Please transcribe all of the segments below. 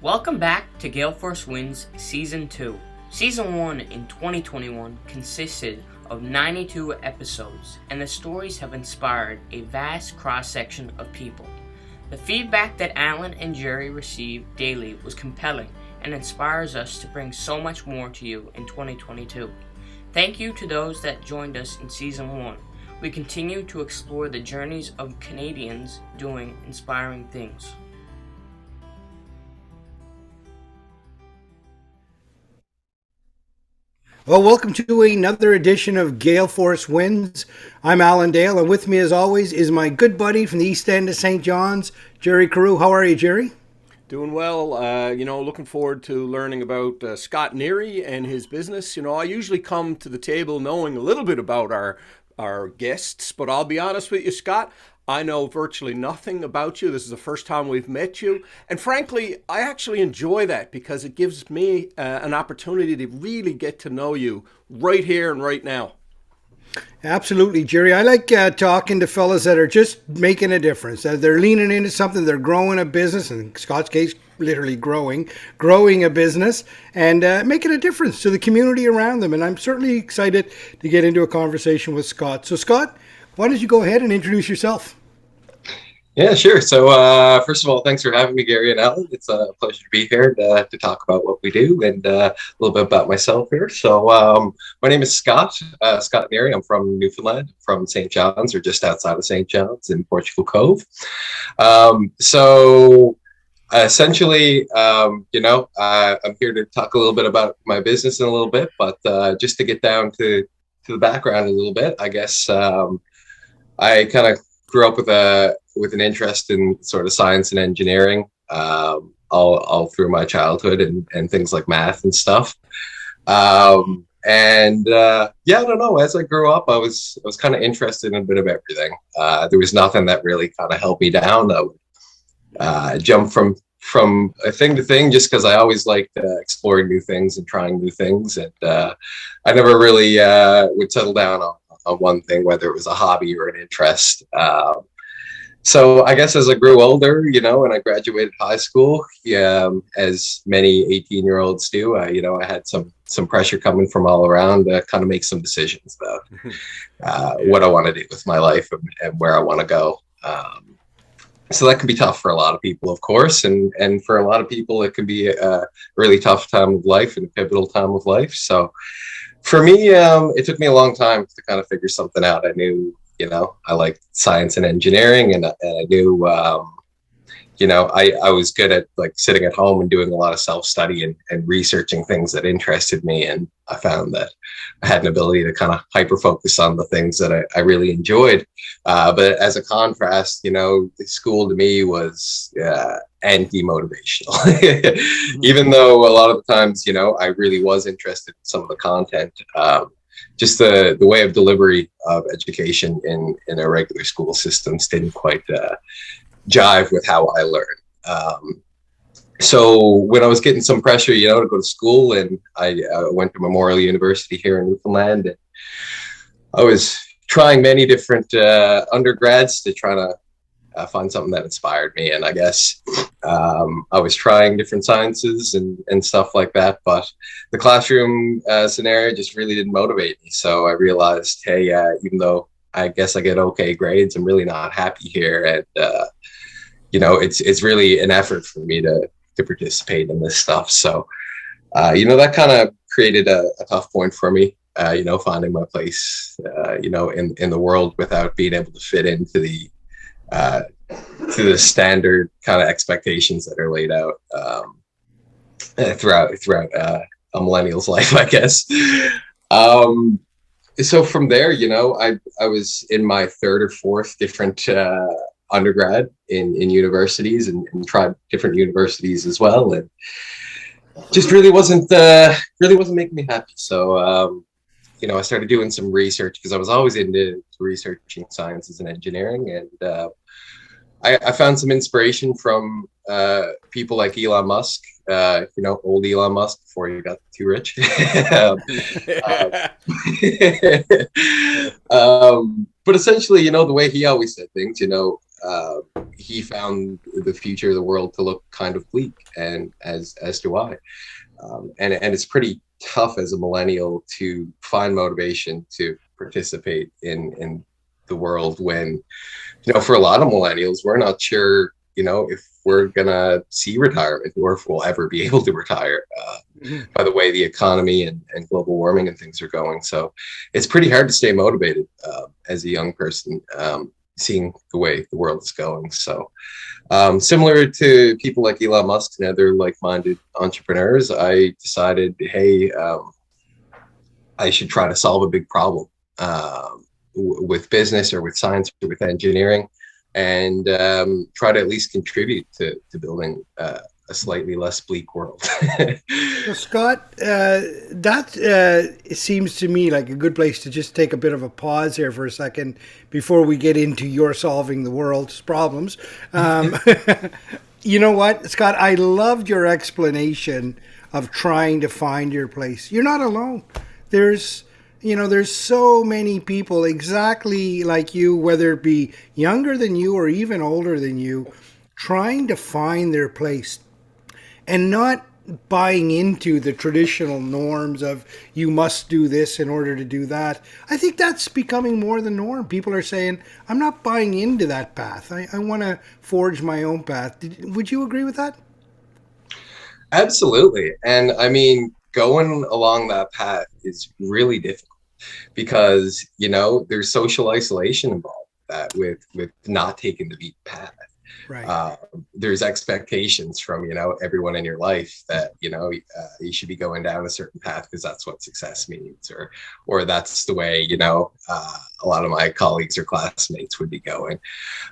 Welcome back to Gale Force Winds Season 2. Season 1 in 2021 consisted of 92 episodes, and the stories have inspired a vast cross-section of people. The feedback that Alan and Jerry received daily was compelling and inspires us to bring so much more to you in 2022. Thank you to those that joined us in Season 1. We continue to explore the journeys of Canadians doing inspiring things. Well, welcome to another edition of Gale Force Winds. I'm Alan Dale, and with me as always is my good buddy from the East End of St. John's, Jerry Carew. How are you, Jerry? Doing well. Looking forward to learning about Scott Neary and his business. I usually come to the table knowing a little bit about our guests, but I'll be honest with you, Scott, I know virtually nothing about you. This is the first time we've met you. And frankly, I actually enjoy that because it gives me an opportunity to really get to know you right here and right now. Absolutely, Jerry. I like talking to fellas that are just making a difference. They're leaning into something. They're growing a business, in Scott's case, literally growing a business and making a difference to the community around them. And I'm certainly excited to get into a conversation with Scott. So, Scott, why don't you go ahead and introduce yourself? Yeah, sure. So first of all, thanks for having me, Gary and Alan. It's a pleasure to be here to talk about what we do and a little bit about myself here. So my name is Scott Neary. I'm from Newfoundland, from St. John's, or just outside of St. John's in Portugal Cove. Essentially, I'm here to talk a little bit about my business in a little bit, but just to get down to the background a little bit, I guess I kind of grew up with an interest in sort of science and engineering all through my childhood and things like math and stuff. I don't know. As I grew up, I was kind of interested in a bit of everything. There was nothing that really kind of held me down. I would jump from a thing to thing just because I always liked exploring new things and trying new things. And I never really would settle down on one thing, whether it was a hobby or an interest. So I guess as I grew older, and I graduated high school, as many 18-year-olds do, I had some pressure coming from all around to kind of make some decisions about what I want to do with my life and where I want to go. So that can be tough for a lot of people, of course, and for a lot of people, it can be a really tough time of life and a pivotal time of life. So for me, it took me a long time to kind of figure something out. I knew, I liked science and engineering, and I knew, I was good at like sitting at home and doing a lot of self-study and researching things that interested me. And I found that I had an ability to kind of hyper-focus on the things that I really enjoyed. But as a contrast, school to me was anti-motivational. Even though a lot of the times, I really was interested in some of the content, just the way of delivery of education in a regular school systems didn't quite jive with how I learned. So when I was getting some pressure, to go to school, and I went to Memorial University here in Newfoundland, and I was trying many different undergrads to try to find something that inspired me. And I guess I was trying different sciences and stuff like that, but the classroom scenario just really didn't motivate me. So I realized, hey, even though I guess I get okay grades, I'm really not happy here. And, it's really an effort for me to participate in this stuff. So, that kind of created a tough point for me, finding my place, in the world without being able to fit into the standard kind of expectations that are laid out throughout a millennial's life, I guess. So from there, I was in my third or fourth different undergrad in universities and tried different universities as well, and just really wasn't making me happy. So I started doing some research because I was always into researching sciences and engineering, and I found some inspiration from people like Elon Musk, old Elon Musk before he got too rich. But essentially, the way he always said things, he found the future of the world to look kind of bleak, and as do I. And it's pretty tough as a millennial to find motivation to participate in the world when, for a lot of millennials, we're not sure, if we're gonna see retirement or if we'll ever be able to retire by the way the economy and global warming and things are going. So it's pretty hard to stay motivated as a young person, seeing the way the world is going. So similar to people like Elon Musk and other like-minded entrepreneurs, I decided, hey, I should try to solve a big problem with business or with science or with engineering, and try to at least contribute to building a slightly less bleak world. Well, Scott, that seems to me like a good place to just take a bit of a pause here for a second before we get into your solving the world's problems. You know what, Scott? I loved your explanation of trying to find your place. You're not alone. There's so many people exactly like you, whether it be younger than you or even older than you, trying to find their place and not buying into the traditional norms of you must do this in order to do that. I think that's becoming more the norm. People are saying, I'm not buying into that path. I want to forge my own path. Would you agree with that? Absolutely. And I mean, going along that path is really difficult because, there's social isolation involved with not taking the beaten path. Right. There's expectations from, everyone in your life that, you should be going down a certain path because that's what success means, or that's the way, a lot of my colleagues or classmates would be going.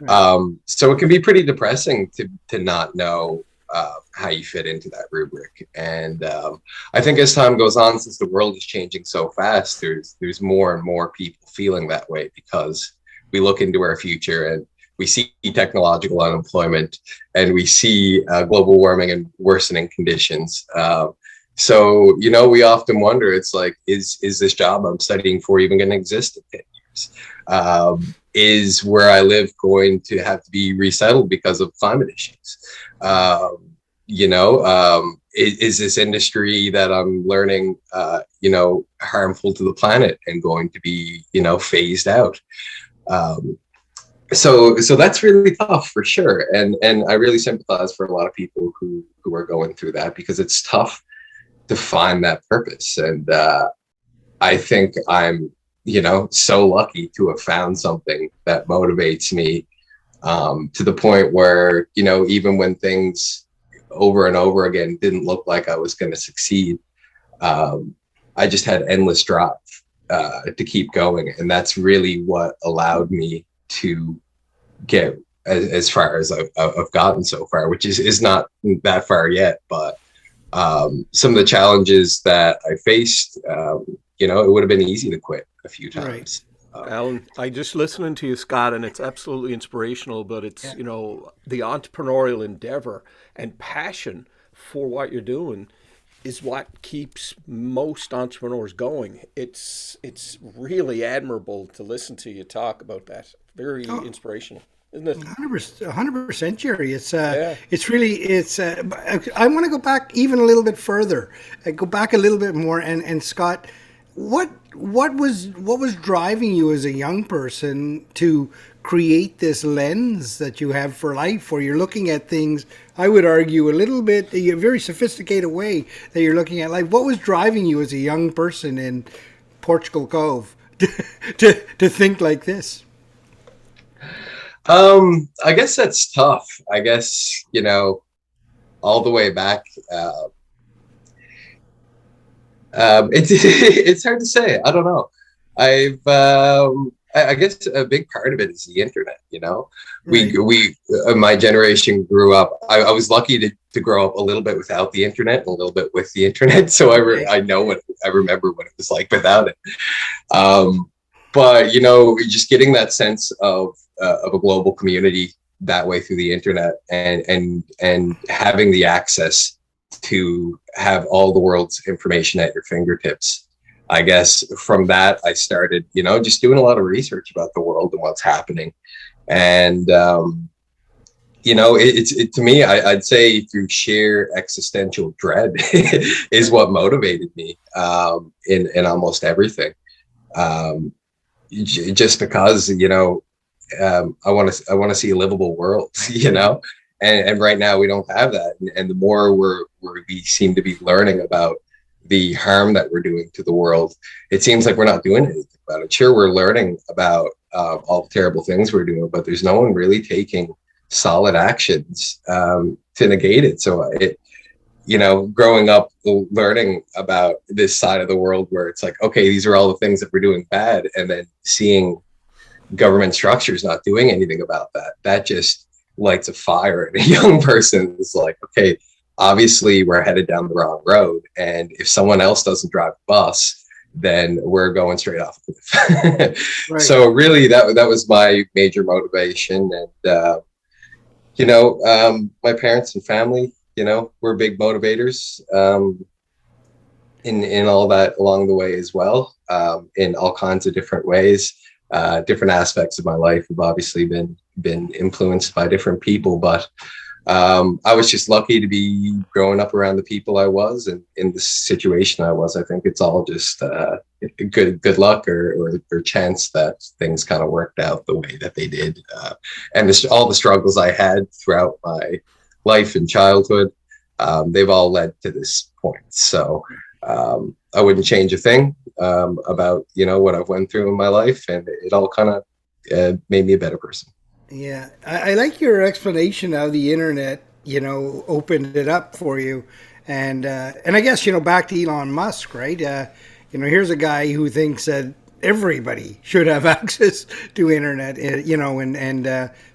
Right. So it can be pretty depressing to not know how you fit into that rubric. And I think as time goes on, since the world is changing so fast, there's more and more people feeling that way because we look into our future and we see technological unemployment and we see global warming and worsening conditions. So, we often wonder, it's like, is this job I'm studying for even going to exist in 10 years? Is where I live going to have to be resettled because of climate issues? Is this industry that I'm learning, harmful to the planet and going to be, phased out? So that's really tough for sure. And I really sympathize for a lot of people who are going through that because it's tough to find that purpose. And I think I'm, so lucky to have found something that motivates me to the point where, even when things over and over again didn't look like I was going to succeed, I just had endless drive to keep going. And that's really what allowed me to get as far as I've gotten so far, which is not that far yet. But some of the challenges that I faced, it would have been easy to quit a few times. Right. Alan, I just listening to you, Scott, and it's absolutely inspirational, but it's, the entrepreneurial endeavor and passion for what you're doing is what keeps most entrepreneurs going. It's really admirable to listen to you talk about that. Very inspirational, isn't it? 100%, Jerry. It's really. I want to go back even a little bit further. Go back a little bit more. And Scott, what was driving you as a young person to create this lens that you have for life, where you're looking at things, I would argue, a little bit, a very sophisticated way that you're looking at life? What was driving you as a young person in Portugal Cove to think like this? I guess that's tough. I guess, all the way back, it's hard to say. I don't know. I guess a big part of it is the internet. Right. We my generation grew up. I was lucky to grow up a little bit without the internet and a little bit with the internet. So I remember what it was like without it. But just getting that sense of a global community that way through the internet and having the access to have all the world's information at your fingertips. I guess from that, I started, just doing a lot of research about the world and what's happening. And to me, I'd say through sheer existential dread is what motivated me in almost everything. Just because I want to see a livable world, and right now we don't have that, and the more we seem to be learning about the harm that we're doing to the world, it seems like we're not doing anything about it. Sure, we're learning about all the terrible things we're doing, but there's no one really taking solid actions to negate it. So growing up learning about this side of the world where it's like, okay, these are all the things that we're doing bad, and then seeing government structures not doing anything about that just lights a fire in a young person. It's like, okay, obviously we're headed down the wrong road, and if someone else doesn't drive the bus, then we're going straight off a cliff. Right. So really that was my major motivation. And my parents and family, were big motivators in all that along the way as well, in all kinds of different ways. Different aspects of my life have obviously been influenced by different people, but I was just lucky to be growing up around the people I was, and in the situation I was. I think it's all just good luck or chance that things kind of worked out the way that they did, and all the struggles I had throughout my life and childhood, they've all led to this point. So I wouldn't change a thing about what I've went through in my life, and it all kind of made me a better person. Yeah, I like your explanation how the internet, opened it up for you, and I guess back to Elon Musk, right? Here's a guy who thinks that everybody should have access to internet, and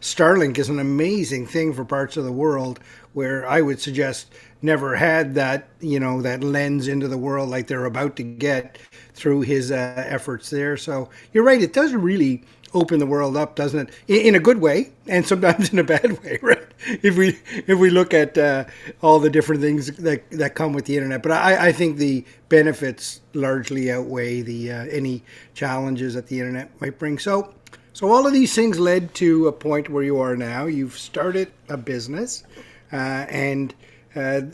Starlink is an amazing thing for parts of the world where I would suggest never had that, that lens into the world like they're about to get through his efforts there. So you're right, it does really open the world up, doesn't it? In a good way, and sometimes in a bad way, right? If we look at all the different things that come with the internet, but I think the benefits largely outweigh the any challenges that the internet might bring. So all of these things led to a point where you are now. You've started a business, and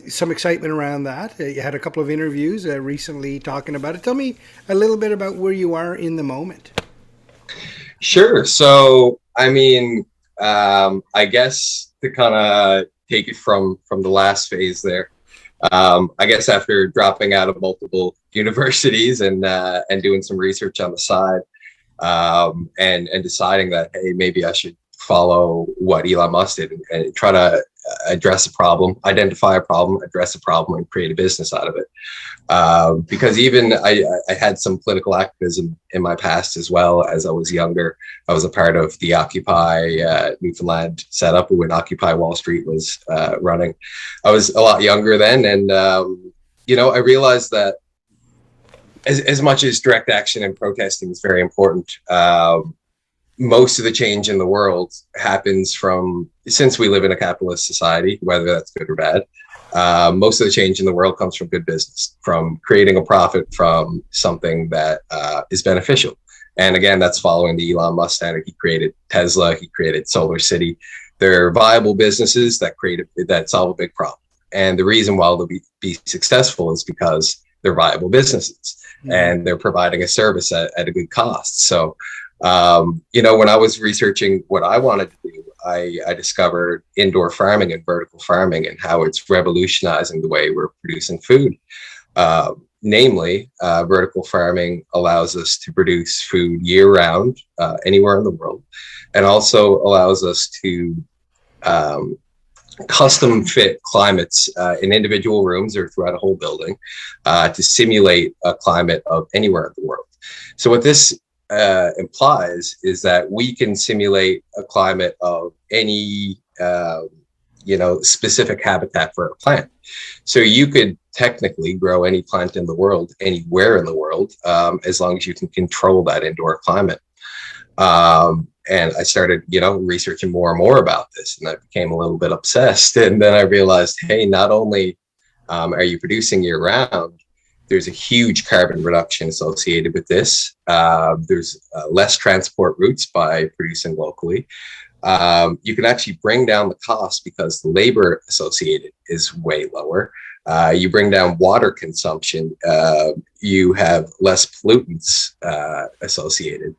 some excitement around that. You had a couple of interviews recently talking about it. Tell me a little bit about where you are in the moment. Sure. So, I mean, I guess to kind of take it from the last phase there, I guess after dropping out of multiple universities and doing some research on the side, and deciding that, hey, maybe I should follow what Elon Musk did and try to address a problem, identify a problem, address a problem, and create a business out of it. Because even I had some political activism in my past as well. As I was younger, I was a part of the Occupy Newfoundland setup when Occupy Wall Street was running. I was a lot younger then, and I realized that as much as direct action and protesting is very important, most of the change in the world happens since we live in a capitalist society, whether that's good or bad. Most of the change in the world comes from good business, from creating a profit from something that is beneficial. And again, that's following the Elon Musk standard. He created Tesla, he created Solar City. They're viable businesses that solve a big problem. And the reason why they'll be successful is because they're viable businesses, and they're providing a service at a good cost. So, when I was researching what I wanted to do, I discovered indoor farming and vertical farming and how it's revolutionizing the way we're producing food. Namely, vertical farming allows us to produce food year round, anywhere in the world, and also allows us to custom fit climates in individual rooms or throughout a whole building to simulate a climate of anywhere in the world. So what this implies is that we can simulate a climate of any specific habitat for a plant. So you could technically grow any plant in the world anywhere in the world, as long as you can control that indoor climate. And I started researching more and more about this, and I became a little bit obsessed. And then I realized, hey, not only are you producing year round, there's a huge carbon reduction associated with this. There's less transport routes by producing locally. you can actually bring down the cost because the labor associated is way lower. You bring down water consumption. You have less pollutants associated.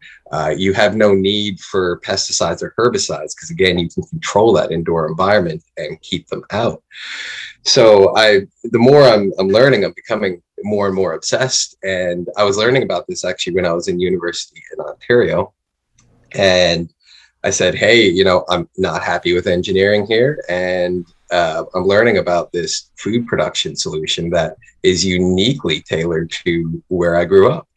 You have no need for pesticides or herbicides because, again, you can control that indoor environment and keep them out. So the more I'm learning, I'm becoming more and more obsessed. And I was learning about this actually when I was in university in Ontario. And I said, hey, I'm not happy with engineering here. And I'm learning about this food production solution that is uniquely tailored to where I grew up.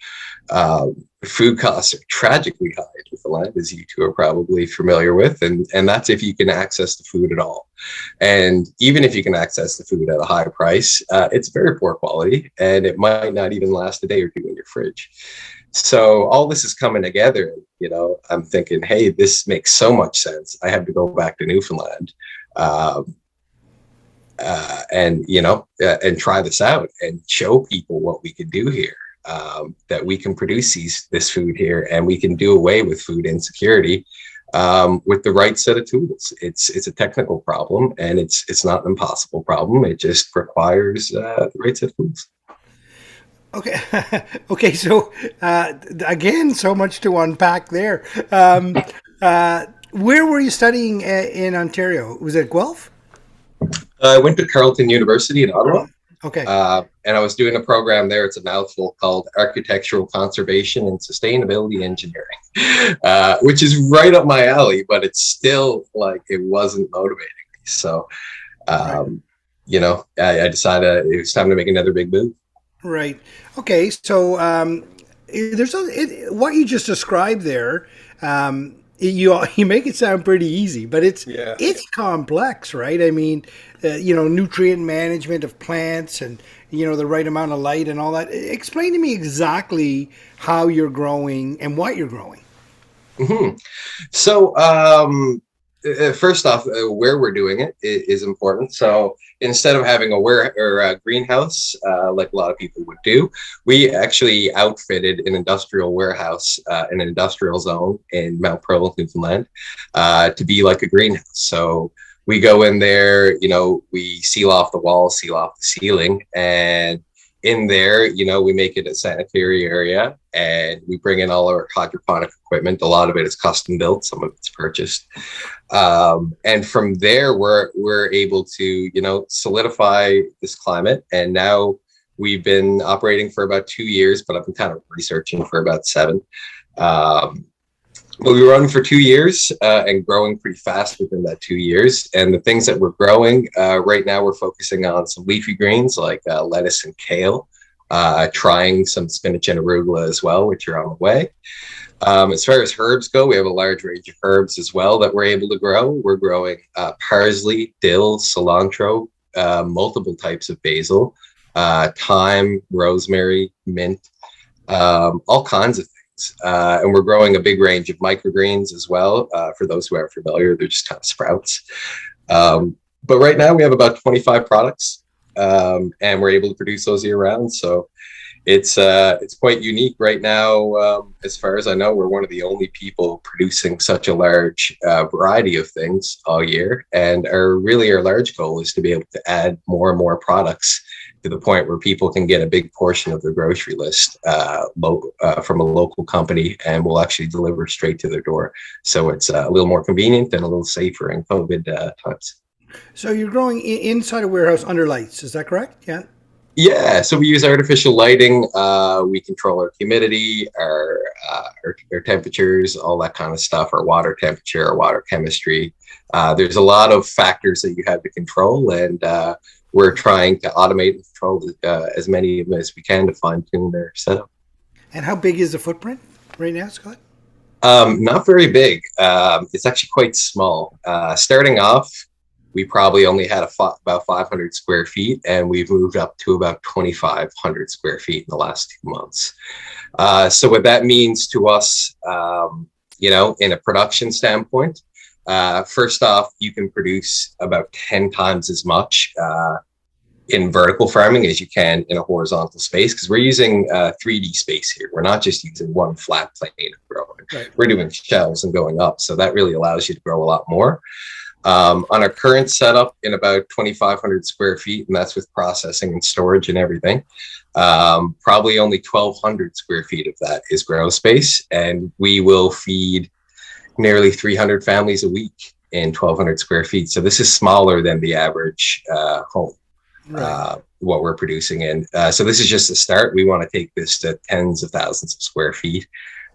Food costs are tragically high in Newfoundland, as you two are probably familiar with, and that's if you can access the food at all. And even if you can access the food at a high price, it's very poor quality, and it might not even last a day or two in your fridge. So all this is coming together. I'm thinking, hey, this makes so much sense. I have to go back to Newfoundland. And try this out and show people what we could do here, that we can produce this food here and we can do away with food insecurity with the right set of tools. It's a technical problem and it's not an impossible problem. It just requires the right set of tools. Okay. Okay. So again, so much to unpack there. Where were you studying in Ontario? Was it Guelph? I went to Carleton University in Ottawa. Okay. And I was doing a program there. It's a mouthful called Architectural Conservation and Sustainability Engineering, which is right up my alley, but it's still like it wasn't motivating me. So, I decided it was time to make another big move. Right. Okay. So what you just described there. You make it sound pretty easy, but it's complex, right? I mean, nutrient management of plants and the right amount of light and all that. Explain to me exactly how you're growing and what you're growing. Mm-hmm. So first off, where we're doing it is important. So instead of having a greenhouse like a lot of people would do, we actually outfitted an industrial warehouse in an industrial zone in Mount Pearl, Newfoundland, to be like a greenhouse. So we go in there, we seal off the walls, seal off the ceiling, and in there, we make it a sanitary area and we bring in all our hydroponic equipment. A lot of it is custom built, some of it's purchased. And from there, we're able to, solidify this climate. And now we've been operating for about 2 years, but I've been kind of researching for about 7. But we were running for 2 years and growing pretty fast within that 2 years. And the things that we're growing right now, we're focusing on some leafy greens like lettuce and kale, trying some spinach and arugula as well, which are on the way. As far as herbs go, we have a large range of herbs as well that we're able to grow. We're growing parsley, dill, cilantro, multiple types of basil, thyme, rosemary, mint, all kinds of things. And we're growing a big range of microgreens as well. For those who aren't familiar, they're just kind of sprouts. But right now we have about 25 products, and we're able to produce those year round. So it's quite unique right now. As far as I know, we're one of the only people producing such a large variety of things all year. And our large goal is to be able to add more and more products to the point where people can get a big portion of their grocery list from a local company, and we'll actually deliver straight to their door. So it's a little more convenient and a little safer in COVID times. So you're growing inside a warehouse under lights, is that correct? Yeah. Yeah, so we use artificial lighting. We control our humidity, our temperatures, all that kind of stuff, our water temperature, our water chemistry. There's a lot of factors that you have to control, and we're trying to automate and control as many of them as we can to fine-tune their setup. And how big is the footprint right now, Scott? Not very big. It's actually quite small. Starting off, we probably only had about 500 square feet, and we've moved up to about 2,500 square feet in the last 2 months. So what that means to us, in a production standpoint, first off, you can produce about 10 times as much in vertical farming as you can in a horizontal space, because we're using 3D space here. We're not just using one flat plane of growing. Right. We're doing shelves and going up. So that really allows you to grow a lot more. On our current setup in about 2,500 square feet, and that's with processing and storage and everything, probably only 1,200 square feet of that is grow space. And we will feed nearly 300 families a week in 1,200 square feet. So this is smaller than the average home. Right. What we're producing in. So this is just a start. We want to take this to tens of thousands of square feet.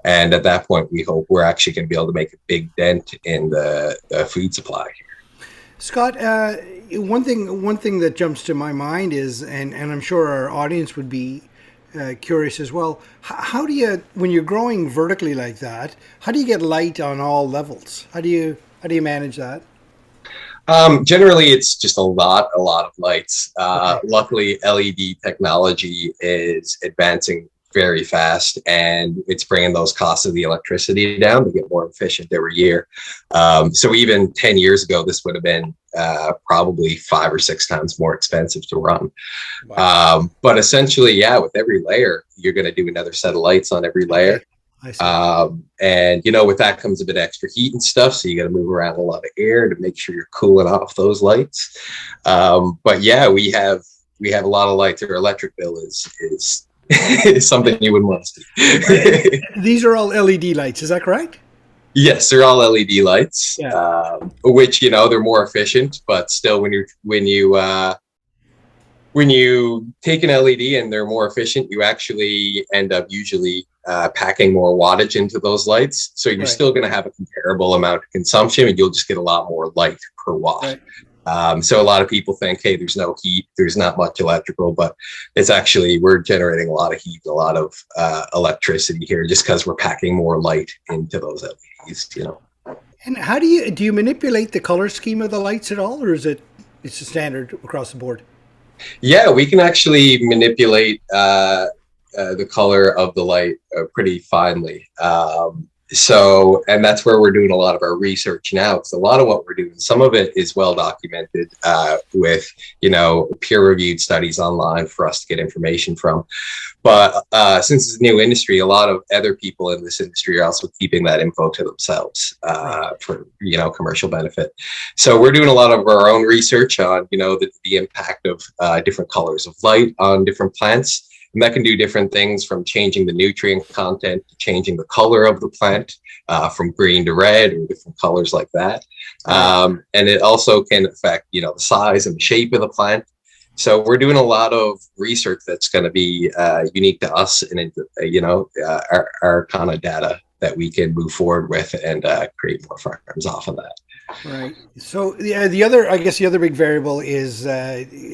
And at that point, we hope we're actually going to be able to make a big dent in the food supply here. Scott, one thing that jumps to my mind is, and I'm sure our audience would be curious as well, how do you, when you're growing vertically like that, how do you get light on all levels? How do you manage that? Generally, it's just a lot of lights. Okay. Luckily, LED technology is advancing very fast, and it's bringing those costs of the electricity down to get more efficient every year. So even 10 years ago, this would have been probably 5 or 6 times more expensive to run. Wow. But essentially, yeah, with every layer, you're going to do another set of lights on every layer. Okay. I see. And with that comes a bit of extra heat and stuff. So you got to move around a lot of air to make sure you're cooling off those lights. But yeah, we have a lot of lights. Our electric bill is something you wouldn't want to see. These are all LED lights, is that correct? Yes, they're all LED lights, Yeah. which, they're more efficient, but still when you take an LED and they're more efficient, you actually end up usually packing more wattage into those lights. So you're Right. still going to have a comparable amount of consumption, and you'll just get a lot more light per watt. Right. So a lot of people think, hey, there's no heat, there's not much electrical, but it's actually, we're generating a lot of heat, a lot of electricity here, just because we're packing more light into those LEDs, And how do you manipulate the color scheme of the lights at all, or it's a standard across the board? Yeah, we can actually manipulate the color of the light pretty finely. And that's where we're doing a lot of our research now. Because a lot of what we're doing, some of it is well documented with, peer-reviewed studies online for us to get information from. But since it's a new industry, a lot of other people in this industry are also keeping that info to themselves for, commercial benefit. So we're doing a lot of our own research on, the impact of different colors of light on different plants. And that can do different things, from changing the nutrient content to changing the color of the plant, from green to red, or different colors like that. And it also can affect, the size and the shape of the plant. So we're doing a lot of research that's going to be unique to us, and our kind of data that we can move forward with and create more farms off of that. Right. So the other big variable is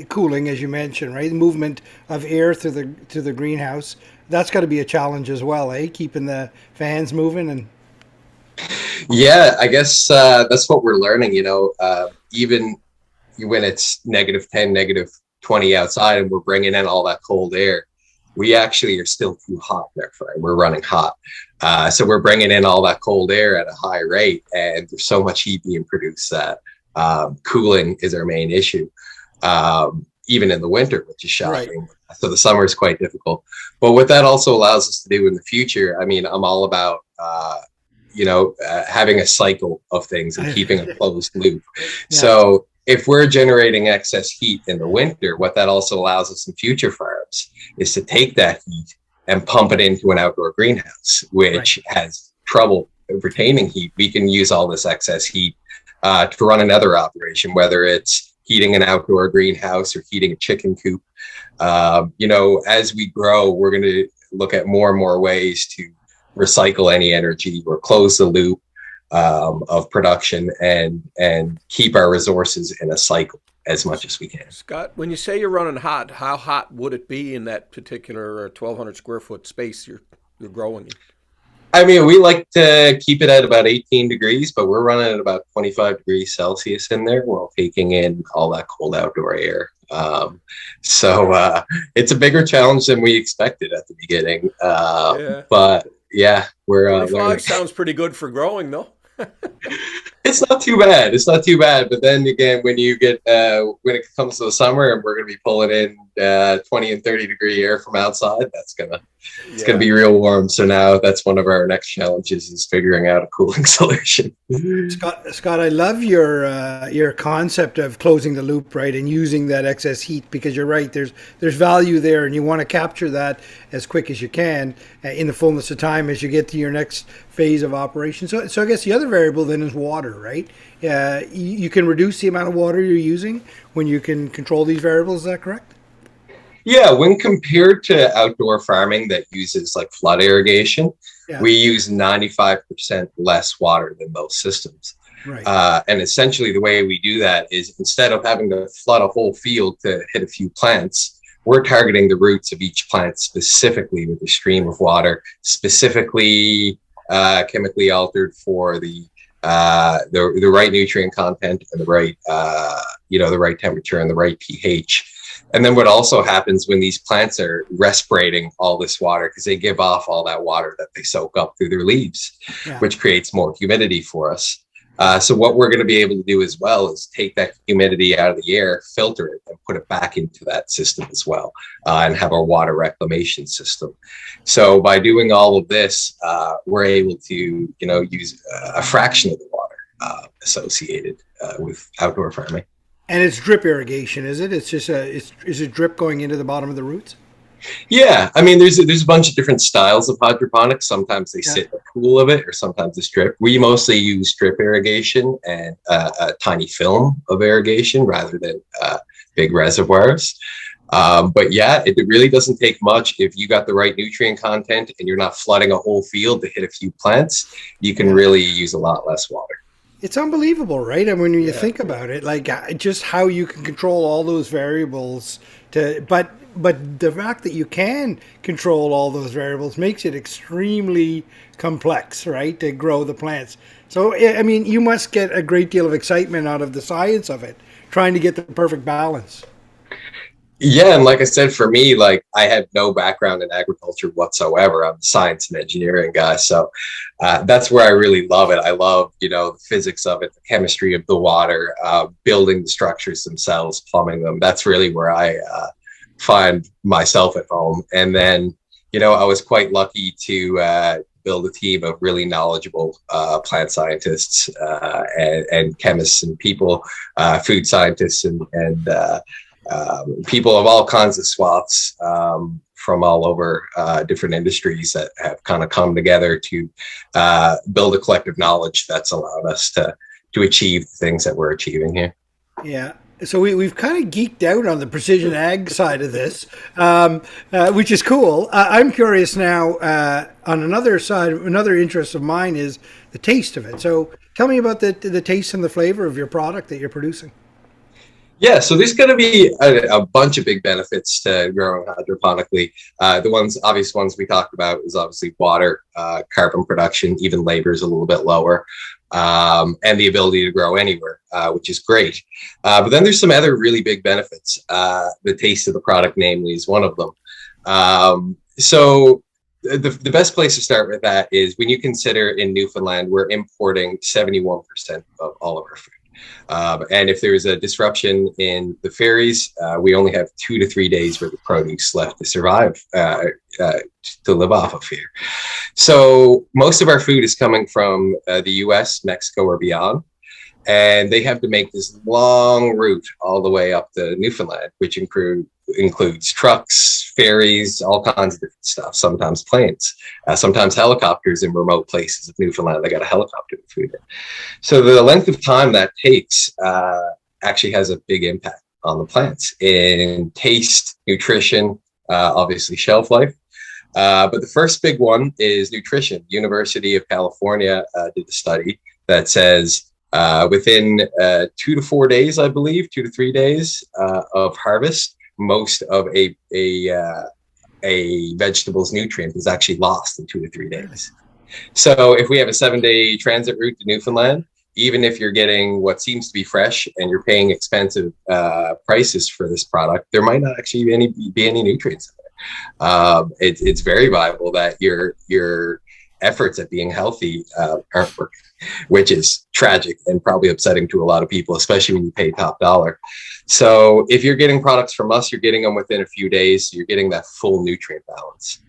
cooling, as you mentioned, right? The movement of air to the greenhouse. That's got to be a challenge as well, eh? Keeping the fans moving and. Yeah, I guess that's what we're learning. Even when it's -10, -20 outside, and we're bringing in all that cold air, we actually are still too hot there. We're running hot. So we're bringing in all that cold air at a high rate, and there's so much heat being produced that cooling is our main issue, even in the winter, which is shocking. Right. So the summer is quite difficult. But what that also allows us to do in the future, I mean, I'm all about, having a cycle of things and keeping a closed loop. Yeah. So if we're generating excess heat in the winter, what that also allows us in future farms is to take that heat and pump it into an outdoor greenhouse, which has trouble retaining heat. We can use all this excess heat to run another operation, whether it's heating an outdoor greenhouse or heating a chicken coop. As we grow, we're going to look at more and more ways to recycle any energy or close the loop of production and keep our resources in a cycle as much as we can. Scott, when you say you're running hot, how hot would it be in that particular 1,200 square foot space you're growing in? I mean, we like to keep it at about 18 degrees, but we're running at about 25 degrees Celsius in there while taking in all that cold outdoor air. So it's a bigger challenge than we expected at the beginning. But yeah, we're 25 sounds pretty good for growing, though. It's not too bad. It's not too bad. But then again, when you get when it comes to the summer and we're going to be pulling in 20 and 30-degree air from outside, it's gonna be real warm. So now that's one of our next challenges is figuring out a cooling solution. Scott, I love your concept of closing the loop, right, and using that excess heat, because you're right. There's value there, and you want to capture that as quick as you can in the fullness of time as you get to your next phase of operation. So I guess the other variable then is water, right? You can reduce the amount of water you're using when you can control these variables. Is that correct? Yeah, when compared to outdoor farming that uses like flood irrigation, we use 95% less water than those systems. Right. And essentially the way we do that is instead of having to flood a whole field to hit a few plants, we're targeting the roots of each plant specifically with a stream of water, specifically chemically altered for the right nutrient content and the right the right temperature and the right pH. And then what also happens when these plants are respirating all this water, because they give off all that water that they soak up through their leaves, which creates more humidity for us. So what we're going to be able to do as well is take that humidity out of the air, filter it, and put it back into that system as well, and have a water reclamation system. So by doing all of this, we're able to, use a fraction of the water associated with outdoor farming. And it's drip irrigation, is it? It's just is it drip going into the bottom of the roots? Yeah, I mean, there's a bunch of different styles of hydroponics. Sometimes they sit in a pool of it, or sometimes it's drip. We mostly use drip irrigation and a tiny film of irrigation rather than big reservoirs. But yeah, it really doesn't take much. If you got the right nutrient content and you're not flooding a whole field to hit a few plants, you can really use a lot less water. It's unbelievable, right? I mean, when you think about it, like just how you can control all those variables but the fact that you can control all those variables makes it extremely complex, right, to grow the plants. So, I mean, you must get a great deal of excitement out of the science of it, trying to get the perfect balance. Yeah, and like I said, for me, like I have no background in agriculture whatsoever. I'm a science and engineering guy, so that's where I really love it. I love, the physics of it, the chemistry of the water, building the structures themselves, plumbing them. That's really where I find myself at home. And then, I was quite lucky to build a team of really knowledgeable plant scientists and chemists and people, food scientists and people of all kinds of swaths from all over different industries that have kind of come together to build a collective knowledge that's allowed us to achieve the things that we're achieving here. Yeah. So we've kind of geeked out on the precision ag side of this, which is cool. I'm curious now on another side, another interest of mine is the taste of it. So tell me about the taste and the flavor of your product that you're producing. Yeah, so there's going to be a bunch of big benefits to growing hydroponically. The obvious ones we talked about is obviously water, carbon production, even labor is a little bit lower, and the ability to grow anywhere, which is great. But then there's some other really big benefits. The taste of the product, namely, is one of them. So the best place to start with that is when you consider in Newfoundland, we're importing 71% of all of our food. And if there's a disruption in the ferries, we only have 2 to 3 days worth of produce left to survive, to live off of here. So most of our food is coming from the US, Mexico, or beyond. And they have to make this long route all the way up to Newfoundland, which includes trucks, ferries, all kinds of different stuff, sometimes planes, sometimes helicopters in remote places of Newfoundland. They got a helicopter to food in. So the length of time that takes actually has a big impact on the plants in taste, nutrition, obviously shelf life. But the first big one is nutrition. University of California did a study that says within 2 to 4 days, I believe, 2 to 3 days of harvest, most of a vegetable's nutrient is actually lost in 2 to 3 days. So if we have a 7-day transit route to Newfoundland, even if you're getting what seems to be fresh and you're paying expensive prices for this product, there might not actually be any nutrients in there. It's very viable that you're efforts at being healthy aren't working, which is tragic and probably upsetting to a lot of people, especially when you pay top dollar. So if you're getting products from us, you're getting them within a few days. You're getting that full nutrient balance.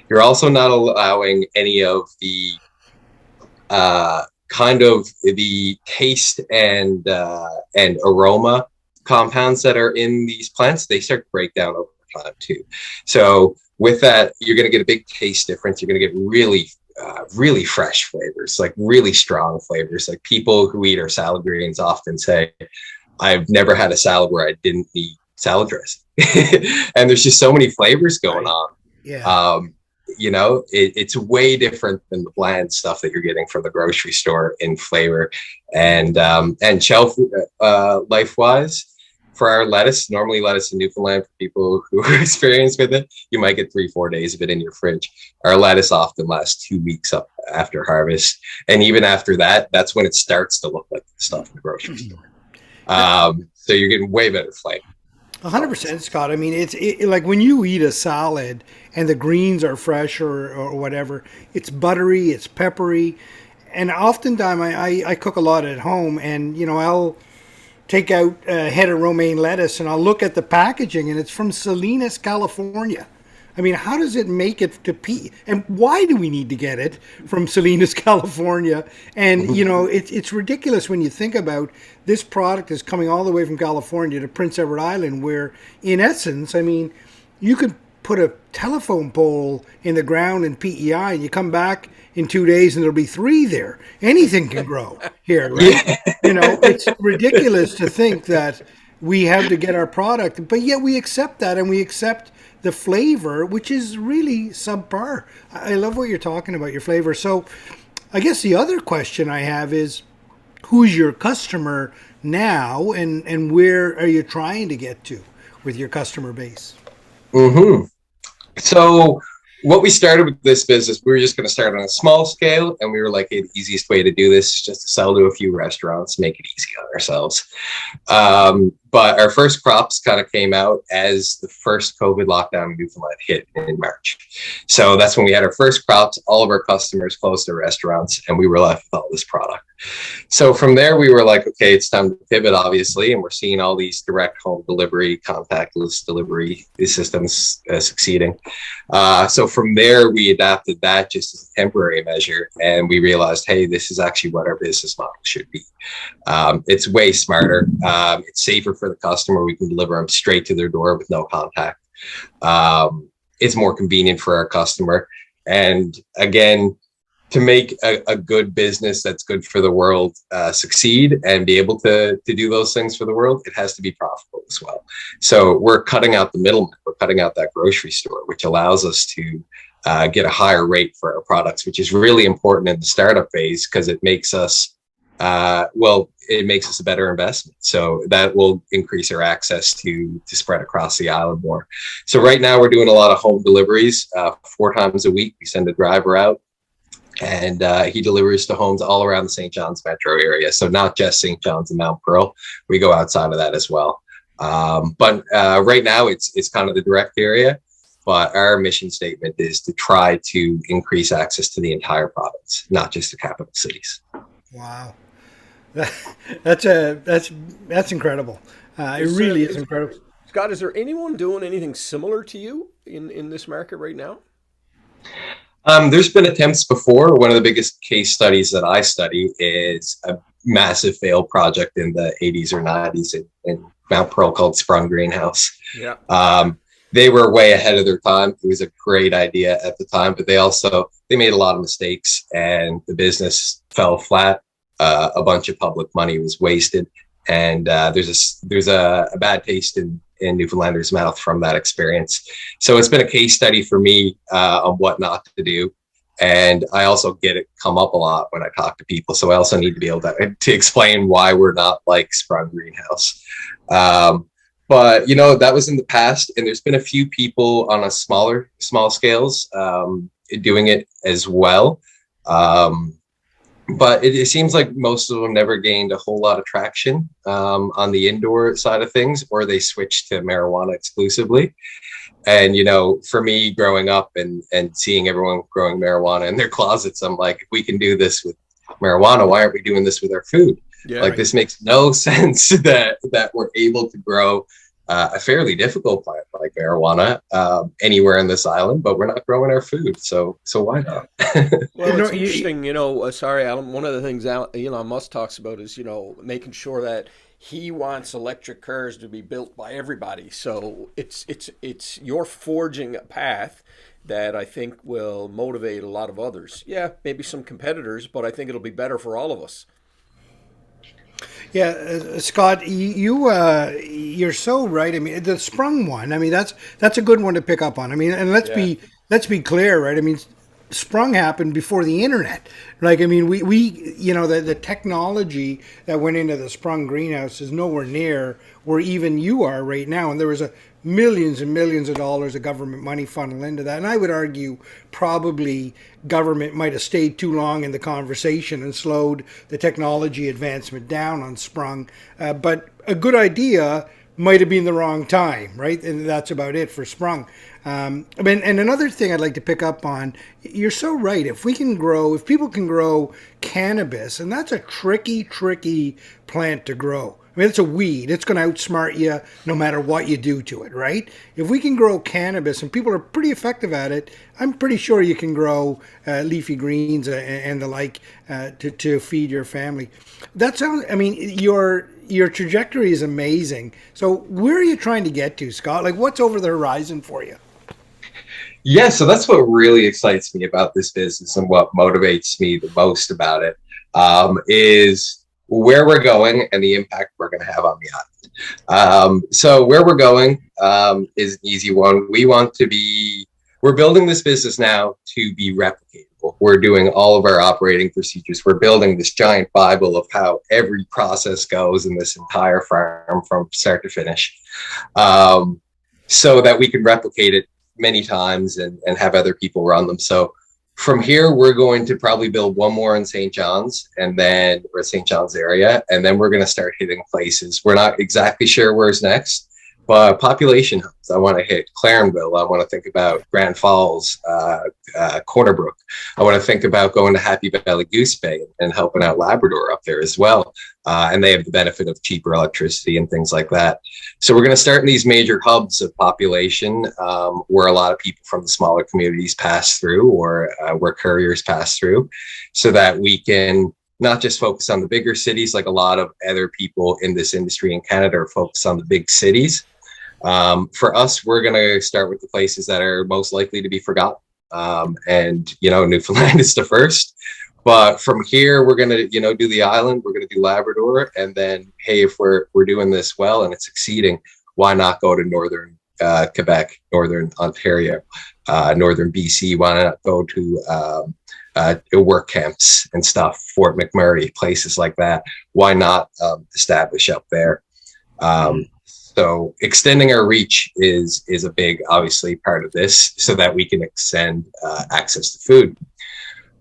You're also not allowing any of the kind of the taste and aroma compounds that are in these plants. They start to break down over time too. So with that, you're going to get a big taste difference. You're going to get really fresh flavors, like really strong flavors. Like people who eat our salad greens often say, I've never had a salad where I didn't need salad dressing. And there's just so many flavors going on. Yeah. You know, it's way different than the bland stuff that you're getting from the grocery store in flavor and shelf life wise. For our lettuce, normally lettuce in Newfoundland, for people who are experienced with it, you might get 3-4 days of it in your fridge. Our lettuce often lasts 2 weeks up after harvest. And even after that, that's when it starts to look like the stuff in the grocery store. So you're getting way better flavor. 100%, Scott. I mean, it's like when you eat a salad and the greens are fresh or whatever, it's buttery, it's peppery. And oftentimes I cook a lot at home, and, you know, I'll take out a head of romaine lettuce and I'll look at the packaging and it's from Salinas, California. I mean, how does it make it to P? And why do we need to get it from Salinas, California? And, you know, it's ridiculous when you think about this product is coming all the way from California to Prince Edward Island, where in essence, I mean, you could put a telephone pole in the ground in PEI and you come back in 2 days and there'll be 3 there. Anything can grow here, right? You know, it's ridiculous to think that we have to get our product, but yet we accept that, and we accept the flavor, which is really subpar. I love what you're talking about, your flavor. So I guess the other question I have is, who's your customer now, and where are you trying to get to with your customer base? Mm-hmm. So what we started with this business, we were just going to start on a small scale, and we were like, hey, the easiest way to do this is just to sell to a few restaurants, make it easy on ourselves. But our first crops kind of came out as the first COVID lockdown in Newfoundland hit in March. So that's when we had our first crops. All of our customers closed their restaurants, and we were left with all this product. So from there, we were like, okay, it's time to pivot, obviously. And we're seeing all these direct home delivery, contactless delivery systems succeeding. So from there, we adapted that just as a temporary measure. And we realized, hey, this is actually what our business model should be. It's way smarter. It's safer for the customer. We can deliver them straight to their door with no contact. It's more convenient for our customer. And again, to make a good business that's good for the world succeed and be able to do those things for the world, it has to be profitable as well. So we're cutting out the middleman. We're cutting out that grocery store, which allows us to get a higher rate for our products, which is really important in the startup phase because it makes us, it makes us a better investment. So that will increase our access to spread across the island more. So right now we're doing a lot of home deliveries 4 times a week. We send a driver out, and he delivers to homes all around the St. John's metro area. So not just St. John's and Mount Pearl. We go outside of that as well. But right now it's kind of the direct area. But our mission statement is to try to increase access to the entire province, not just the capital cities. Wow. That's incredible. It really is incredible. Scott, is there anyone doing anything similar to you in this market right now? There's been attempts before. One of the biggest case studies that I study is a massive failed project in the 80s or 90s in Mount Pearl called Sprung Greenhouse. Yeah. They were way ahead of their time. It was a great idea at the time, but they made a lot of mistakes and the business fell flat. A bunch of public money was wasted, and there's a bad taste in Newfoundlanders' mouth from that experience. So it's been a case study for me on what not to do. And I also get it come up a lot when I talk to people. So I also need to be able to explain why we're not like Sprung Greenhouse. But, you know, that was in the past. And there's been a few people on a small scales doing it as well. But it seems like most of them never gained a whole lot of traction on the indoor side of things, or they switched to marijuana exclusively. And, for me growing up and seeing everyone growing marijuana in their closets, I'm like, if we can do this with marijuana, why aren't we doing this with our food? Yeah, like, this makes no sense that we're able to grow a fairly difficult plant like marijuana anywhere on this island, but we're not growing our food. So why not? Well, it's interesting, sorry, Alan. One of the things Elon Musk talks about is, making sure that he wants electric cars to be built by everybody. So it's you're forging a path that I think will motivate a lot of others. Yeah, maybe some competitors, but I think it'll be better for all of us. Yeah, Scott, you're so right. I mean, the sprung one. I mean, that's a good one to pick up on. I mean, and let's be clear, right? I mean, sprung happened before the internet. Like, I mean, we the technology that went into the sprung greenhouse is nowhere near where even you are right now. And there was millions and millions of dollars of government money funneled into that. And I would argue probably government might have stayed too long in the conversation and slowed the technology advancement down on sprung. But a good idea might have been the wrong time, right? And that's about it for sprung. And another thing I'd like to pick up on, you're so right. If people can grow cannabis, and that's a tricky plant to grow. I mean, it's a weed. It's going to outsmart you no matter what you do to it, right? If we can grow cannabis, and people are pretty effective at it, I'm pretty sure you can grow leafy greens and the like to feed your family. That sounds, I mean, your trajectory is amazing. So where are you trying to get to, Scott? Like, what's over the horizon for you? Yeah, so that's what really excites me about this business, and what motivates me the most about it is where we're going and the impact we're going to have on the island. So where we're going is an easy one. We're building this business now to be replicatable. We're doing all of our operating procedures. We're building this giant Bible of how every process goes in this entire farm from start to finish, so that we can replicate it many times and have other people run them. So from here, we're going to probably build one more in St. John's, or St. John's area, and then we're going to start hitting places. We're not exactly sure where's next, but population hubs. I want to hit Clarenville. I want to think about Grand Falls, Corner Brook. I want to think about going to Happy Valley Goose Bay and helping out Labrador up there as well. And they have the benefit of cheaper electricity and things like that. So we're going to start in these major hubs of population where a lot of people from the smaller communities pass through, or where couriers pass through, so that we can not just focus on the bigger cities like a lot of other people in this industry in Canada are focused on the big cities. For us, we're going to start with the places that are most likely to be forgotten. And, Newfoundland is the first. But from here, we're going to, do the island. We're going to do Labrador. And then, hey, if we're doing this well and it's succeeding, why not go to northern Quebec, northern Ontario, northern BC? Why not go to work camps and stuff, Fort McMurray, places like that? Why not establish up there? So extending our reach is a big, obviously, part of this, so that we can extend access to food.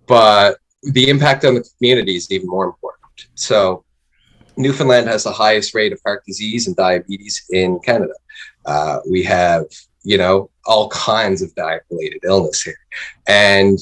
But the impact on the community is even more important. So Newfoundland has the highest rate of heart disease and diabetes in Canada. We have, all kinds of diet-related illness here. And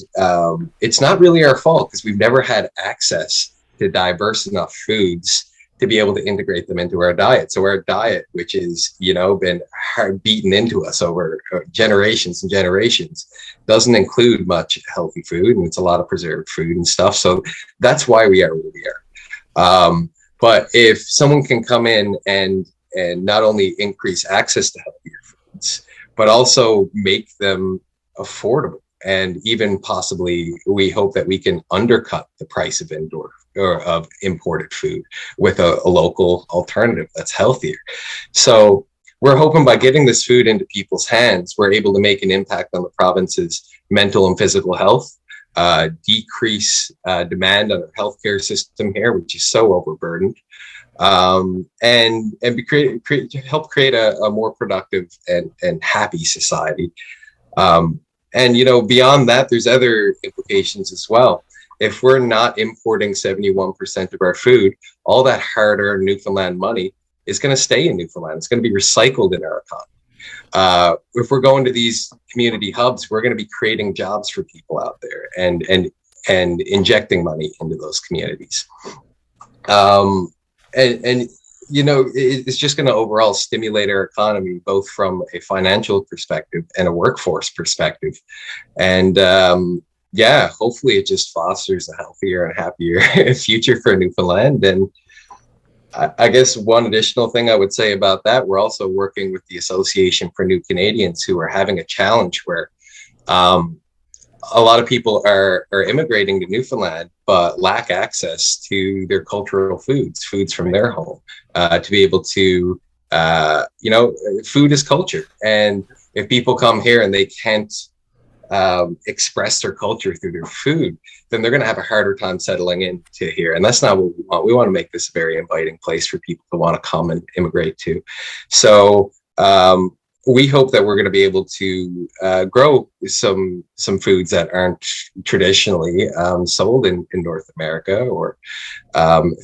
it's not really our fault, because we've never had access to diverse enough foods to be able to integrate them into our diet. So our diet, which is, been hard beaten into us over generations and generations, doesn't include much healthy food, and it's a lot of preserved food and stuff. So that's why we are where we are. But if someone can come in and not only increase access to healthier foods, but also make them affordable, and even possibly, we hope that we can undercut the price of imported food with a local alternative that's healthier. So we're hoping by getting this food into people's hands, we're able to make an impact on the province's mental and physical health, decrease demand on our healthcare system here, which is so overburdened, and help create a more productive and happy society. And beyond that, there's other implications as well. If we're not importing 71% of our food, all that hard-earned Newfoundland money is going to stay in Newfoundland. It's going to be recycled in our economy. If we're going to these community hubs, we're going to be creating jobs for people out there and injecting money into those communities. And you know, it's just going to overall stimulate our economy, both from a financial perspective and a workforce perspective. And yeah, hopefully it just fosters a healthier and happier future for Newfoundland. And I guess one additional thing I would say about that, we're also working with the Association for New Canadians, who are having a challenge where a lot of people are immigrating to Newfoundland, but lack access to their cultural foods from their home, to be able to, you know, food is culture. And if people come here and they can't express their culture through their food, then they're going to have a harder time settling into here. And that's not what we want. We want to make this a very inviting place for people to want to come and immigrate to. So we hope that we're going to be able to grow some foods that aren't traditionally sold in North America, or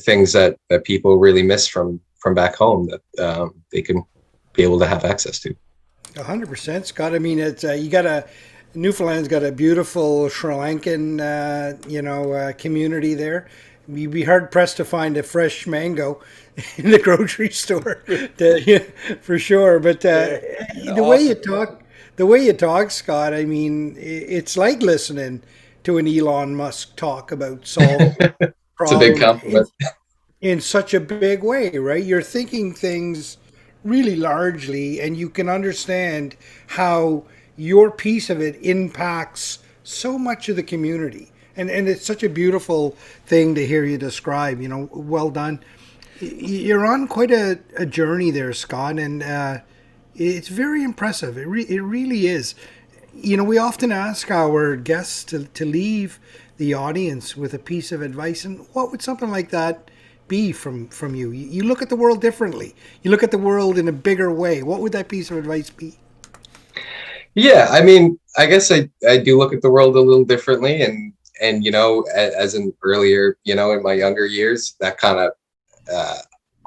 things that people really miss from back home, that they can be able to have access to. 100%, Scott. I mean, it's Newfoundland's got a beautiful Sri Lankan, community there. You'd be hard pressed to find a fresh mango in the grocery store, for sure. But the way you talk, Scott, I mean, it's like listening to an Elon Musk talk about solving It's a big compliment. in such a big way, right? You're thinking things really largely, and you can understand how your piece of it impacts so much of the community. And it's such a beautiful thing to hear you describe, you know. Well done. You're on quite a journey there, Scott, and it's very impressive. It really is. You know, we often ask our guests to leave the audience with a piece of advice, and what would something like that be from you? You look at the world differently. You look at the world in a bigger way. What would that piece of advice be? Yeah, I mean, I guess I do look at the world a little differently, and you know, as in earlier, you know, in my younger years, that kind of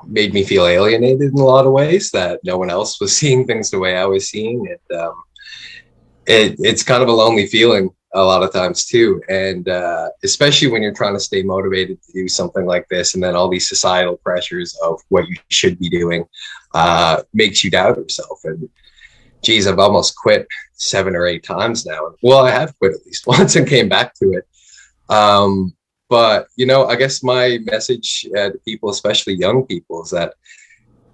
made me feel alienated in a lot of ways, that no one else was seeing things the way I was seeing it. It's kind of a lonely feeling a lot of times too, and especially when you're trying to stay motivated to do something like this, and then all these societal pressures of what you should be doing makes you doubt yourself. And geez, I've almost quit 7 or 8 times now. Well, I have quit at least once and came back to it. But, you know, I guess my message to people, especially young people, is that,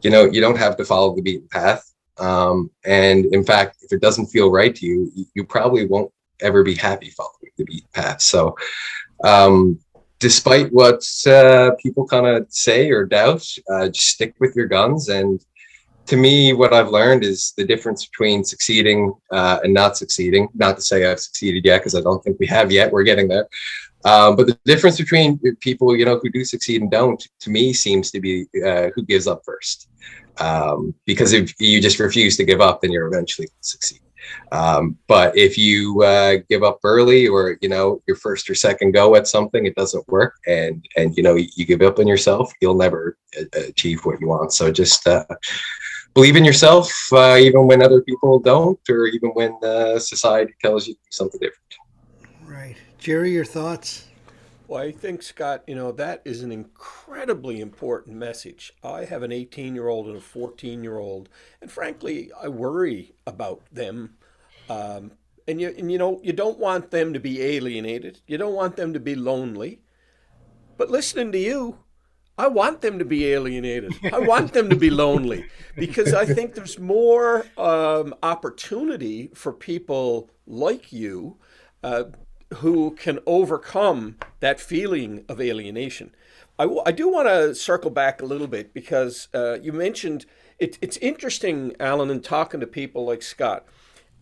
you know, you don't have to follow the beaten path. And in fact, if it doesn't feel right to you, you probably won't ever be happy following the beaten path. So despite what people kind of say or doubt, just stick with your guns. And to me, what I've learned is the difference between succeeding and not succeeding. Not to say I've succeeded yet, because I don't think we have yet. We're getting there. But the difference between people, you know, who do succeed and don't, to me, seems to be who gives up first. Because if you just refuse to give up, then you're eventually going to succeed. But if you give up early, or, you know, your first or second go at something, it doesn't work, and you know, you give up on yourself, you'll never achieve what you want. So just believe in yourself, even when other people don't, or even when society tells you to do something different. Right. Jerry, your thoughts? Well, I think, Scott, you know, that is an incredibly important message. I have an 18-year-old and a 14-year-old, and frankly, I worry about them. And you know, you don't want them to be alienated. You don't want them to be lonely. But listening to you, I want them to be alienated. I want them to be lonely, because I think there's more opportunity for people like you who can overcome that feeling of alienation. I do want to circle back a little bit, because you mentioned, it's interesting, Alan, in talking to people like Scott.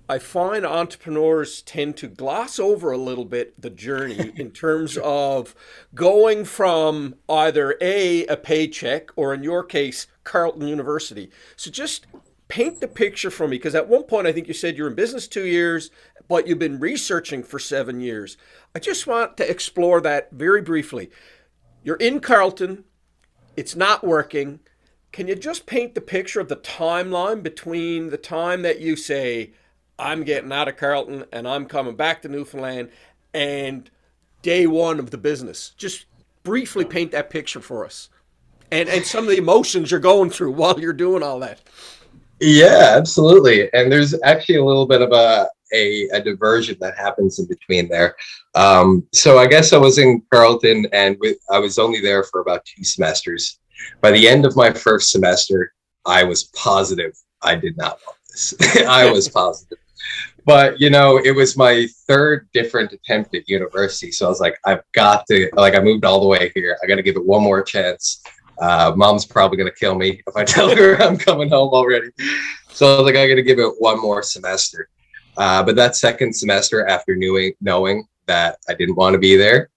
I find entrepreneurs tend to gloss over a little bit the journey in terms of going from either a paycheck, or in your case, Carleton University. So just paint the picture for me, because at one point I think you said you're in business 2 years, but you've been researching for 7 years. I just want to explore that very briefly. You're in Carleton, it's not working. Can you just paint the picture of the timeline between the time that you say, I'm getting out of Carleton and I'm coming back to Newfoundland, and day one of the business? Just briefly paint that picture for us. And some of the emotions you're going through while you're doing all that. Yeah, absolutely. And there's actually a little bit of a diversion that happens in between there. So I guess I was in Carleton, and I was only there for about 2 semesters. By the end of my first semester, I was positive I did not want this. I was positive. But, it was my 3rd different attempt at university. So I was like, I've got to, I moved all the way here. I got to give it one more chance. Mom's probably going to kill me if I tell her I'm coming home already. So I was like, I got to give it one more semester. But that 2nd semester, after knowing that I didn't want to be there,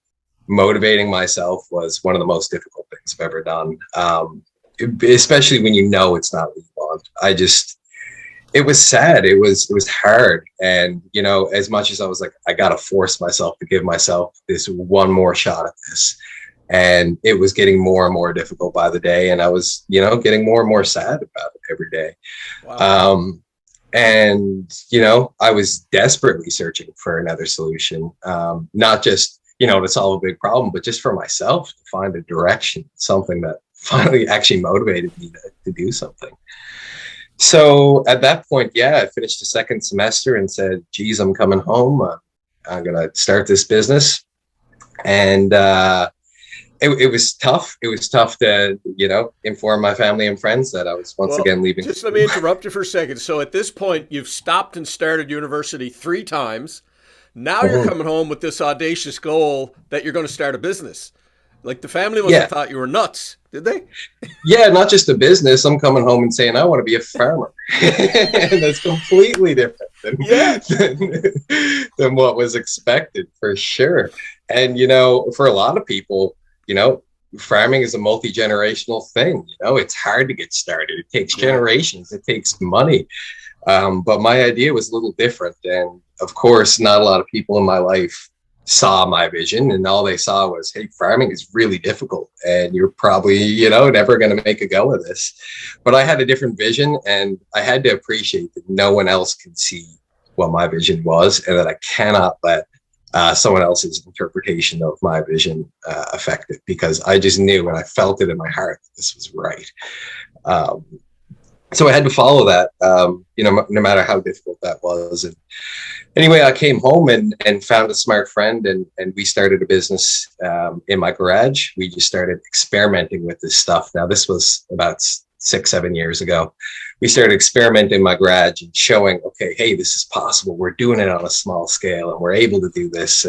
motivating myself was one of the most difficult things I've ever done. Especially when it's not what you want. It was sad. It was hard. And, as much as I was like, I got to force myself to give myself this one more shot at this. And it was getting more and more difficult by the day. And I was, getting more and more sad about it every day. Wow. And, I was desperately searching for another solution, not just, to solve a big problem, but just for myself to find a direction, something that finally actually motivated me to do something. So at that point, I finished the 2nd semester and said, geez, I'm coming home. I'm going to start this business. And it was tough. It was tough to, inform my family and friends that I was once again leaving. Just let me interrupt you for a second. So at this point, you've stopped and started university 3 times. Now you're coming home with this audacious goal that you're going to start a business. Like, the family must have thought you were nuts, did they? Yeah, not just a business. I'm coming home and saying I want to be a farmer. And that's completely different than what was expected, for sure. And, for a lot of people, farming is a multi-generational thing. It's hard to get started. It takes generations. It takes money. But my idea was a little different. And of course, not a lot of people in my life saw my vision, and all they saw was, hey, farming is really difficult and you're probably, never going to make a go of this. But I had a different vision, and I had to appreciate that no one else can see what my vision was, and that I cannot let someone else's interpretation of my vision affect it, because I just knew, and I felt it in my heart, that this was right. So I had to follow that, no matter how difficult that was. And anyway, I came home and found a smart friend, and we started a business in my garage. We just started experimenting with this stuff. Now, this was about 6-7 years ago. We started experimenting in my garage and showing, okay, hey, this is possible. We're doing it on a small scale, and we're able to do this.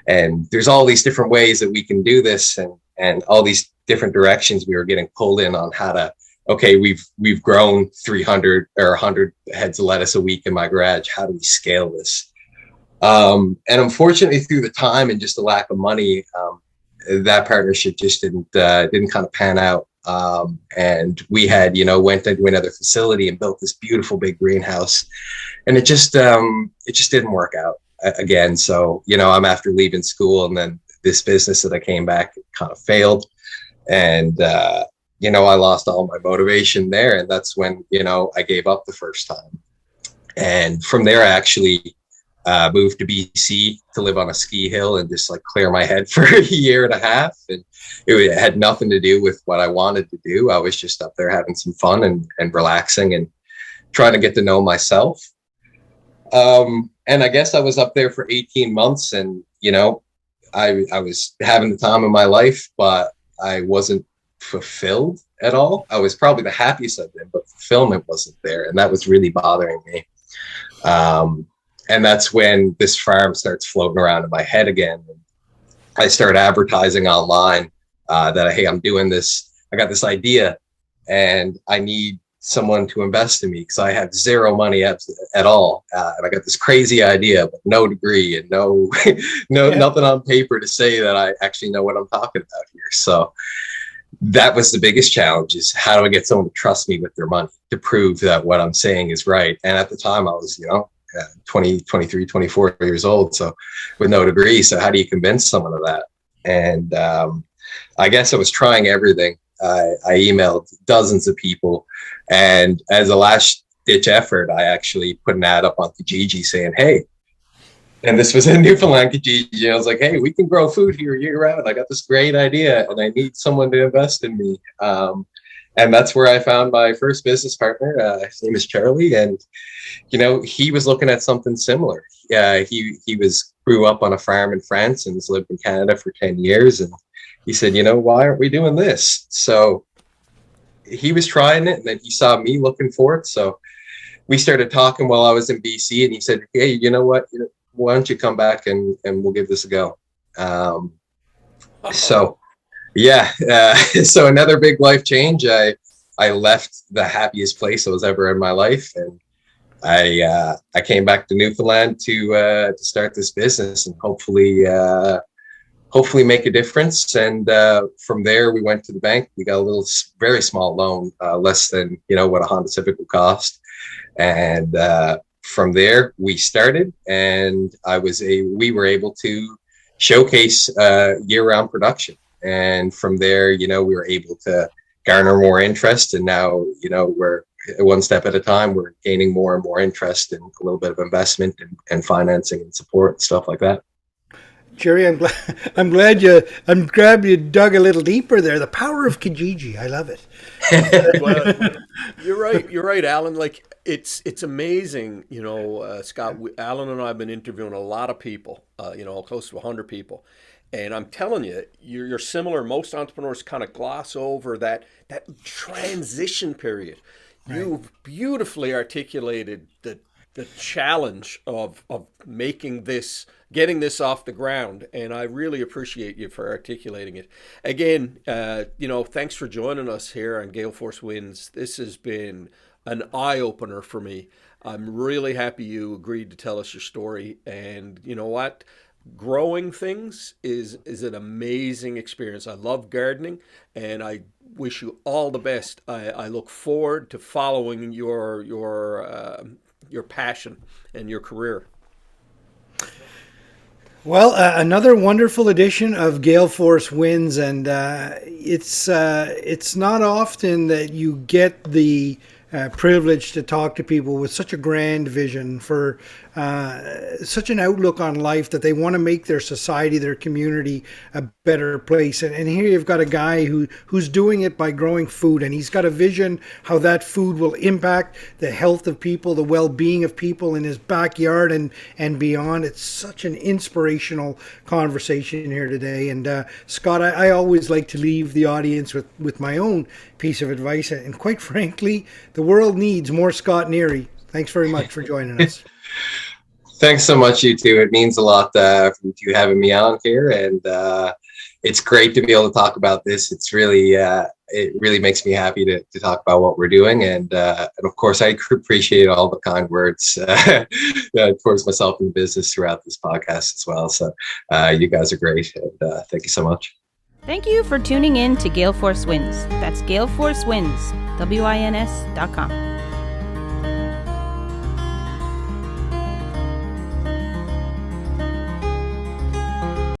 And there's all these different ways that we can do this, and all these different directions we were getting pulled in on how to. Okay, we've grown 300 or 100 heads of lettuce a week in my garage. How do we scale this? And unfortunately, through the time and just the lack of money, that partnership just didn't kind of pan out. And we had, went into another facility and built this beautiful big greenhouse, and it just didn't work out again. So, I'm after leaving school, and then this business that I came back kind of failed, and I lost all my motivation there. And that's when, I gave up the first time. And from there, I actually moved to BC to live on a ski hill and just clear my head for a year and a half. And it had nothing to do with what I wanted to do. I was just up there having some fun and relaxing and trying to get to know myself. And I guess I was up there for 18 months, and, I was having the time of my life, but I wasn't fulfilled at all. I was probably the happiest I've been, but fulfillment wasn't there, and that was really bothering me. And that's when this farm starts floating around in my head again. I start advertising online that, hey, I'm doing this. I got this idea, and I need someone to invest in me because I have zero money at all. And I got this crazy idea, but no degree and nothing on paper to say that I actually know what I'm talking about here. So that was the biggest challenge, is how do I get someone to trust me with their money to prove that what I'm saying is right? And at the time I was, 20, 23, 24 years old. So with no degree. So how do you convince someone of that? And I guess I was trying everything. I emailed dozens of people, and as a last ditch effort, I actually put an ad up on Kijiji saying, "Hey," and this was in Newfoundland, Kijiji. I was like, "Hey, we can grow food here year round. I got this great idea, and I need someone to invest in me." And that's where I found my first business partner. His name is Charlie, and he was looking at something similar. He grew up on a farm in France and has lived in Canada for 10 years, and he said, "Why aren't we doing this?" So he was trying it, and then he saw me looking for it. So we started talking while I was in BC, and he said, "Hey, you know what? Why don't you come back and we'll give this a go?" So yeah, so another big life change. I left the happiest place I was ever in my life, and I came back to Newfoundland to start this business and hopefully make a difference. And from there, we went to the bank. We got a very small loan, less than what a Honda Civic would cost. And from there, we started, and we were able to showcase year-round production. And from there, we were able to garner more interest. And now, we're one step at a time, we're gaining more and more interest and a little bit of investment and financing and support and stuff like that. Jerry, I'm glad you dug a little deeper there. The power of Kijiji, I love it. Well, you're right, Alan. Like it's amazing, Scott. Alan and I have been interviewing a lot of people, close to 100 people, and I'm telling you, you're similar. Most entrepreneurs kind of gloss over that transition period. Right. You've beautifully articulated the challenge of making this, getting this off the ground, and I really appreciate you for articulating it. Again, thanks for joining us here on Gale Force Winds. This has been an eye-opener for me. I'm really happy you agreed to tell us your story, and you know what? Growing things is an amazing experience. I love gardening, and I wish you all the best. I look forward to following your passion and your career. Well, another wonderful edition of Gale Force Winds, and it's not often that you get the privilege to talk to people with such a grand vision for such an outlook on life that they want to make their society, their community a better place. And here you've got a guy who's doing it by growing food, and he's got a vision how that food will impact the health of people, the well-being of people in his backyard and beyond. It's such an inspirational conversation here today. And Scott, I always like to leave the audience with my own piece of advice. And quite frankly, the world needs more Scott Neary. Thanks very much for joining us. Thanks so much, you two. It means a lot for you having me on here, and it's great to be able to talk about this. It's really, it really makes me happy to talk about what we're doing, and of course, I appreciate all the kind words towards myself and the business throughout this podcast as well. So, you guys are great, and thank you so much. Thank you for tuning in to Gale Force Winds. That's Gale Force Winds, WINS.com.